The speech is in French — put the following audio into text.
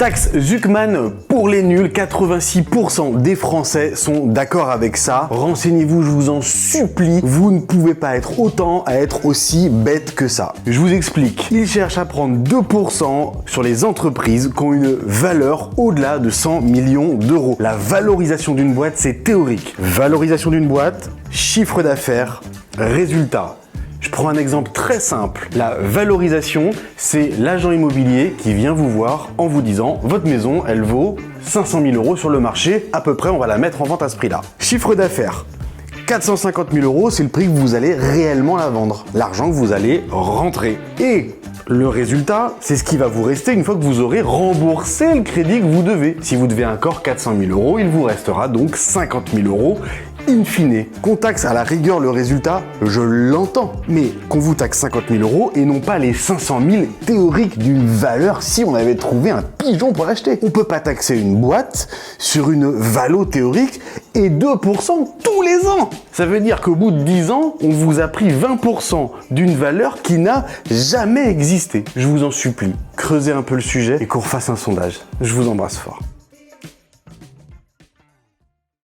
Taxe Zuckman pour les nuls, 86% des Français sont d'accord avec ça. Renseignez-vous, je vous en supplie, vous ne pouvez pas être autant à être aussi bête que ça. Je vous explique. Ils cherchent à prendre 2% sur les entreprises qui ont une valeur au-delà de 100 millions d'euros. La valorisation d'une boîte, c'est théorique. Valorisation d'une boîte, chiffre d'affaires, résultat. Je prends un exemple très simple. La valorisation, c'est l'agent immobilier qui vient vous voir en vous disant « Votre maison, elle vaut 500 000 euros sur le marché, à peu près, on va la mettre en vente à ce prix-là. » Chiffre d'affaires, 450 000 euros, c'est le prix que vous allez réellement la vendre, l'argent que vous allez rentrer. Et le résultat, c'est ce qui va vous rester une fois que vous aurez remboursé le crédit que vous devez. Si vous devez encore 400 000 euros, il vous restera donc 50 000 euros in fine. Qu'on taxe à la rigueur le résultat, je l'entends. Mais qu'on vous taxe 50 000 euros et non pas les 500 000 théoriques d'une valeur si on avait trouvé un pigeon pour l'acheter. On peut pas taxer une boîte sur une valo théorique et 2% tous les ans. Ça veut dire qu'au bout de 10 ans, on vous a pris 20% d'une valeur qui n'a jamais existé. Je vous en supplie, creusez un peu le sujet et qu'on refasse un sondage. Je vous embrasse fort.